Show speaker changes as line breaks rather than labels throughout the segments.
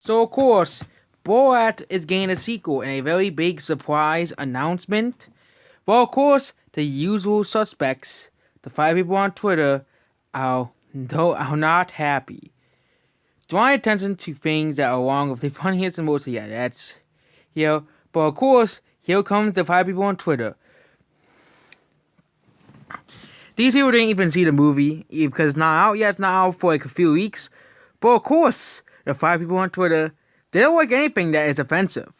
So of course, Borat is getting a sequel and a very big surprise announcement. Well, of course, the usual suspects, the five people on Twitter, are not happy. Drawing attention to things that are wrong with the funniest and most, yeah, that's, but of course, here comes the five people on Twitter. These people didn't even see the movie because it's not out yet. It's not out for like a few weeks. But of course, the five people on Twitter, they don't like anything that is offensive.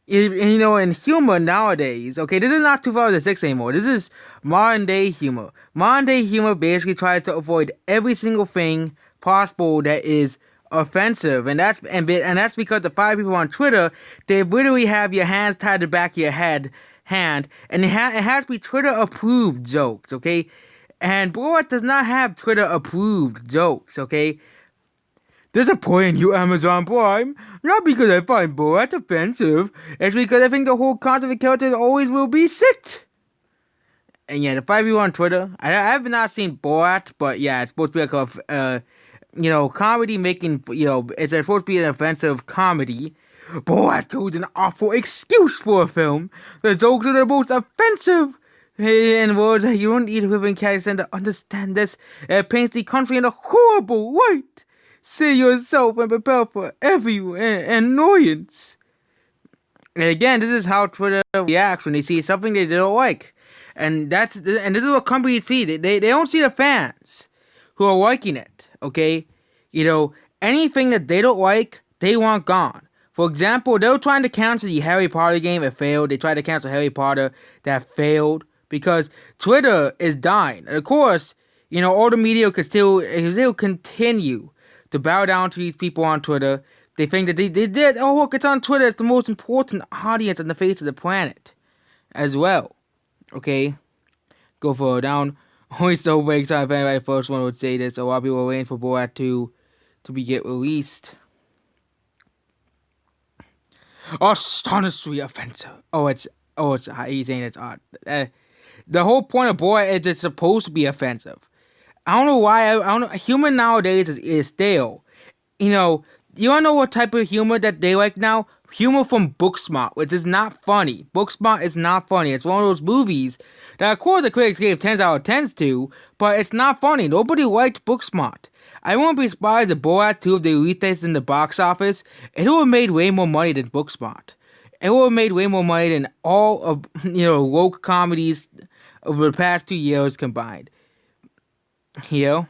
In humor nowadays, okay, this is not 2006 anymore. This is modern day humor. Modern day humor basically tries to avoid every single thing possible that is offensive, and that's because the five people on Twitter, they literally have your hands tied to the back of your hand, and it has to be Twitter approved jokes, okay? And Borat does not have Twitter approved jokes, okay? Disappointing you, Amazon Prime. Not because I find Borat offensive. It's because I think the whole concept of the character always will be shit. And yeah, the five people on Twitter. I have not seen Borat, but yeah, it's supposed to be like a, comedy making, it's supposed to be an offensive comedy. Borat chose an awful excuse for a film. The jokes are the most offensive. In words that you don't need a living character to understand this. It paints the country in a horrible light. See yourself and prepare for every annoyance. And again, this is how Twitter reacts when they see something they don't like. And this is what companies see. They don't see the fans who are liking it, okay? Anything that they don't like, they want gone. For example, they were trying to cancel the Harry Potter game. It failed. They tried to cancel Harry Potter. That failed. Because Twitter is dying. And of course, all the media can still continue to bow down to these people on Twitter. They think that they did. Oh, look, it's on Twitter. It's the most important audience on the face of the planet as well. Okay? Go further down. Only so very excited if anybody first one would say this. A lot of people are waiting for Borat 2 to get released. Astonishingly offensive. He's saying it's odd. The whole point of Borat is it's supposed to be offensive. I don't know why. I don't know. Humor nowadays is stale. You wanna know what type of humor that they like now? Humor from Booksmart, which is not funny. Booksmart is not funny. It's one of those movies that, of course, the critics gave 10s out of 10s to, but it's not funny. Nobody liked Booksmart. I won't be surprised if Borat 2, if they released this in the box office, it would have made way more money than Booksmart. It would have made way more money than all of, woke comedies over the past 2 years combined. Isn't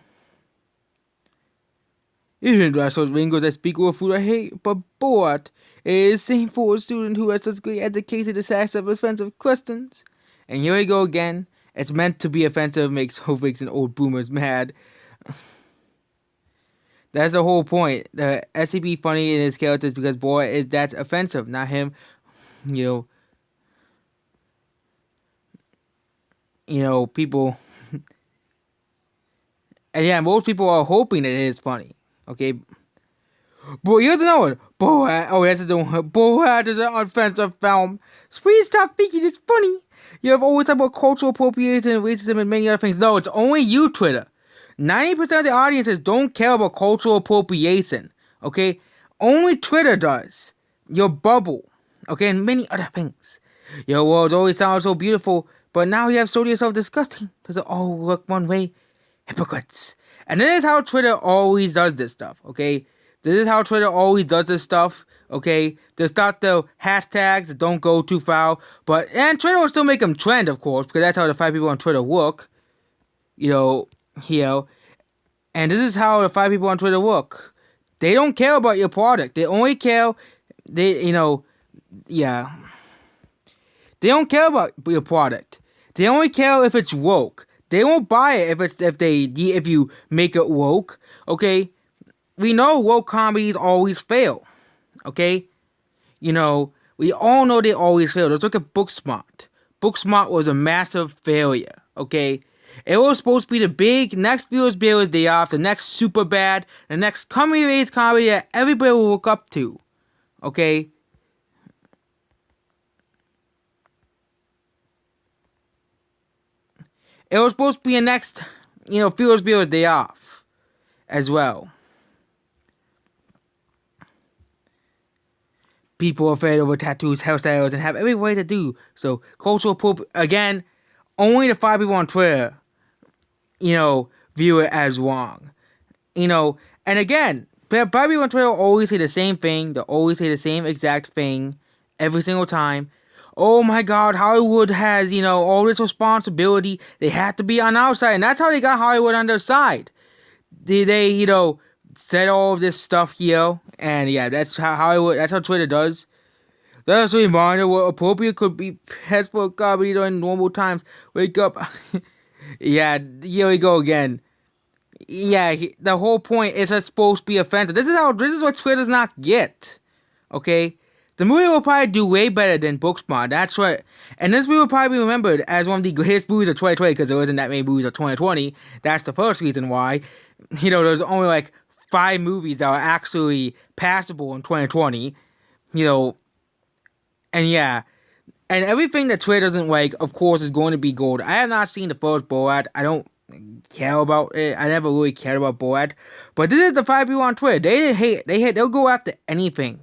that such lingo that speak with food I hate? But Borat is same for a student who has such great education to ask of offensive questions. And here we go again. It's meant to be offensive, makes hopefuls and old boomers mad. That's the whole point. The SCP funny in his characters because Borat that's offensive, not him. People. And yeah, most people are hoping that it is funny. Okay. But here's another one. Borat is an offensive film. So please stop thinking it's funny. You have always talked about cultural appropriation and racism and many other things. No, it's only you, Twitter. 90% of the audiences don't care about cultural appropriation. Okay? Only Twitter does. Your bubble. Okay? And many other things. Your world always sounds so beautiful, but now you have sold yourself disgusting. Does it all work one way? Hypocrites. And this is how Twitter always does this stuff, okay? This is how Twitter always does this stuff, okay? There's not the hashtags that don't go too far, and Twitter will still make them trend, of course, because that's how the five people on Twitter work, And this is how the five people on Twitter work. They don't care about your product. They only care, They don't care about your product. They only care if it's woke. They won't buy it if you make it woke, okay? We know woke comedies always fail, okay? We all know they always fail. Let's look at Booksmart. Booksmart was a massive failure, okay? It was supposed to be the big next Viewers Builders Day Off, the next Superbad, the next comedy-based comedy that everybody will look up to, okay? It was supposed to be a next, Viewers Builders Day Off as well. people are afraid over tattoos, hairstyles, and have every way to do. So cultural poop again. Only the 5 people on Twitter, view it as wrong. And again, 5 people on Twitter always say the same thing. They always say the same exact thing every single time. Oh my God, Hollywood has all this responsibility. They have to be on our side, and that's how they got Hollywood on their side. They said all of this stuff here, and yeah, that's how Hollywood. That's how Twitter does. That's a reminder what appropriate could be pets for comedy during normal times. Wake up. Yeah, here we go again. Yeah, the whole point is it's supposed to be offensive. This is what Twitter does not get. Okay? The movie will probably do way better than Booksmart. That's what. And this movie will probably be remembered as one of the greatest movies of 2020 because there wasn't that many movies of 2020. That's the first reason why. There's only like 5 movies that are actually passable in 2020. And yeah. And everything that Twitter doesn't like, of course, is going to be gold. I have not seen the first Borat. I don't care about it. I never really cared about Borat. But this is the 5 people on Twitter. They hate. They'll go after anything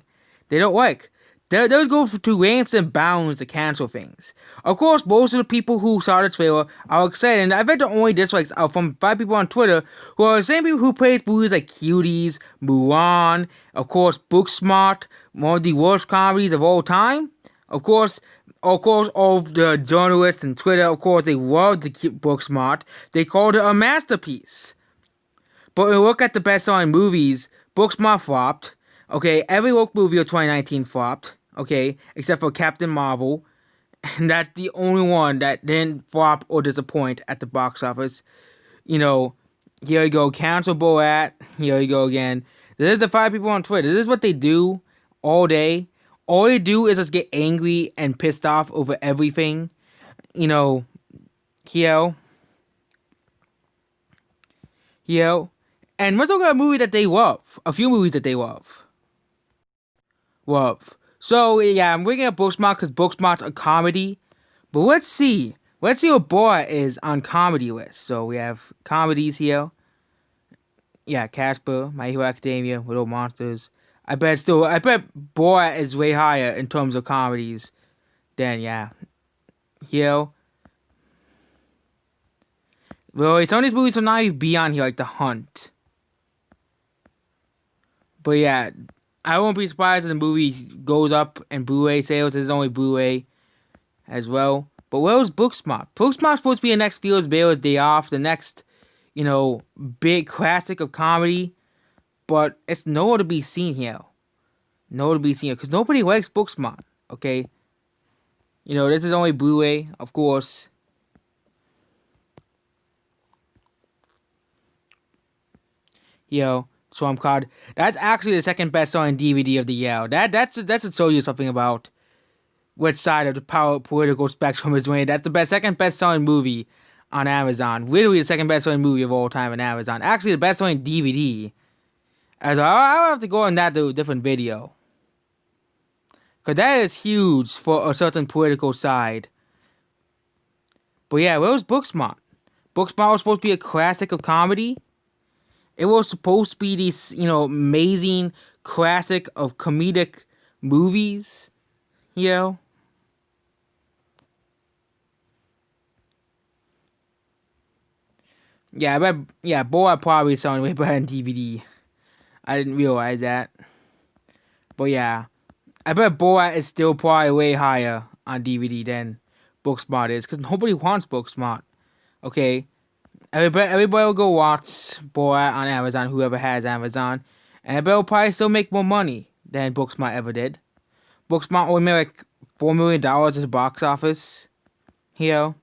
they don't like. They'll go to ramps and bounds to cancel things. Of course, most of the people who saw the trailer are excited. And I bet the only dislikes are from 5 people on Twitter who are the same people who praise movies like Cuties, Mulan, of course, Booksmart, one of the worst comedies of all time. Of course, all of the journalists and Twitter, of course, they loved the Booksmart. They called it a masterpiece. But when you look at the best-selling movies, Booksmart flopped. Okay, every woke movie of 2019 flopped. Okay, except for Captain Marvel. And that's the only one that didn't flop or disappoint at the box office. Here you go, cancel Borat. Here you go again. This is the 5 people on Twitter. This is what they do all day. All they do is just get angry and pissed off over everything. Here. And let's look at a movie that they love. A few movies that they love. So, yeah, I'm bringing up Booksmart because Booksmart's a comedy. But let's see. Let's see what Borat is on comedy list. So, we have comedies here. Yeah, Casper, My Hero Academia, Little Monsters. I bet Borat is way higher in terms of comedies than, yeah. Here. Well, some of these movies will not even be on here, like The Hunt. But yeah, I won't be surprised if the movie goes up in Blu-ray sales. There's only Blu-ray as well. But where was Booksmart? Booksmart's supposed to be the next Feels Baylor's Day Off, the next, big classic of comedy. But it's nowhere to be seen here. Nowhere to be seen here. Because nobody likes Booksmart. Okay? This is only Blu-ray, of course. Trump card. That's actually the second best-selling DVD of the year. That's to show you something about which side of the political spectrum is winning. That's the second best-selling movie on Amazon. Literally the second best-selling movie of all time on Amazon. Actually, the best-selling DVD. As I'll have to go on that to a different video. Because that is huge for a certain political side. But yeah, where was Booksmart? Booksmart was supposed to be a classic of comedy. It was supposed to be this, amazing classic of comedic movies. Yeah, Borat probably selling way better on DVD. I didn't realize that. But yeah, I bet Borat is still probably way higher on DVD than Booksmart is. Because nobody wants Booksmart. Okay? Everybody will go watch Borat on Amazon, whoever has Amazon. And I bet will probably still make more money than Booksmart ever did. Booksmart only made like $4 million at the box office. Here.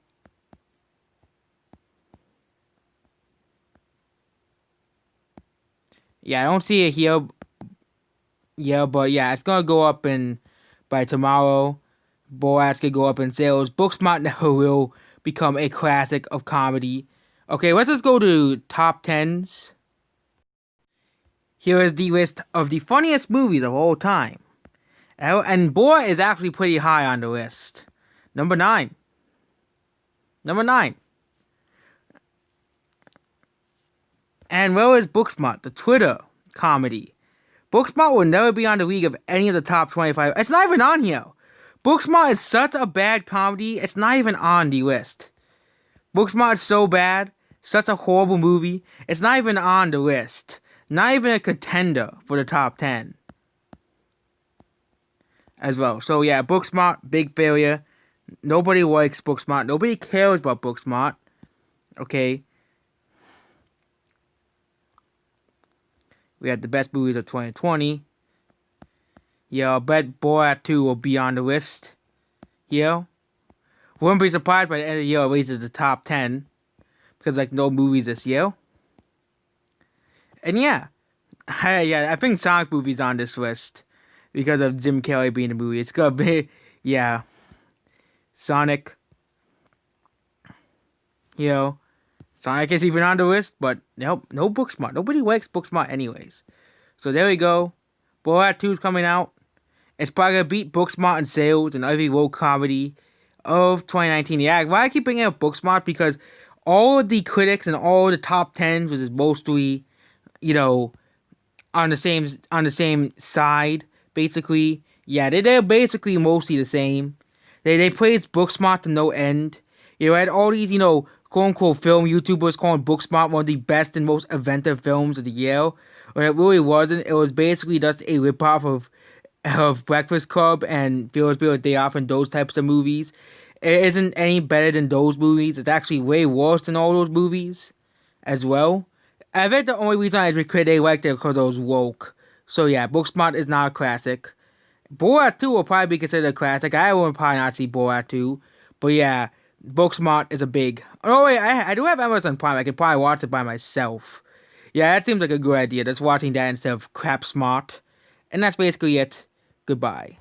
Yeah, I don't see it here. Yeah, but yeah, it's gonna go up by tomorrow. Borat's gonna go up in sales. Booksmart never will become a classic of comedy. Okay, let's just go to top 10s. Here is the list of the funniest movies of all time. And Borat is actually pretty high on the list. Number 9. And where is Booksmart, the Twitter comedy? Booksmart will never be on the league of any of the top 25. It's not even on here. Booksmart is such a bad comedy, it's not even on the list. Booksmart is so bad, such a horrible movie, it's not even on the list. Not even a contender for the top 10. As well. So yeah, Booksmart, big failure. Nobody likes Booksmart. Nobody cares about Booksmart. Okay. We had the best movies of 2020. Yeah, I bet Borat 2 will be on the list. Yeah. Wouldn't be surprised by the end of the year it reaches the top 10. Because, like, no movies this year. And yeah. I think Sonic movie's on this list. Because of Jim Carrey being in the movie. It's gonna be, yeah. Sonic. Sonic is even on the list, but nope, no Booksmart. Nobody likes Booksmart anyways. So there we go. Borat 2 is coming out. It's probably gonna beat Booksmart in sales and every road comedy of 2019. Yeah, why I keep bringing up Booksmart? Because all of the critics and all the top 10s was mostly, on the same side, basically. Yeah, they're basically mostly the same. They praise Booksmart to no end. You had all these, quote-unquote film YouTubers calling Booksmart one of the best and most inventive films of the year. When it really wasn't. It was basically just a ripoff of Breakfast Club and Ferris Day Off and those types of movies. It isn't any better than those movies. It's actually way worse than all those movies as well. I bet the only reason they liked it because it was woke. So yeah, Booksmart is not a classic. Borat 2 will probably be considered a classic. I will probably not see Borat 2. But yeah, Booksmart is a big... Oh wait, I do have Amazon Prime. I could probably watch it by myself. Yeah, that seems like a good idea. Just watching that instead of Crap Smart. And that's basically it. Goodbye.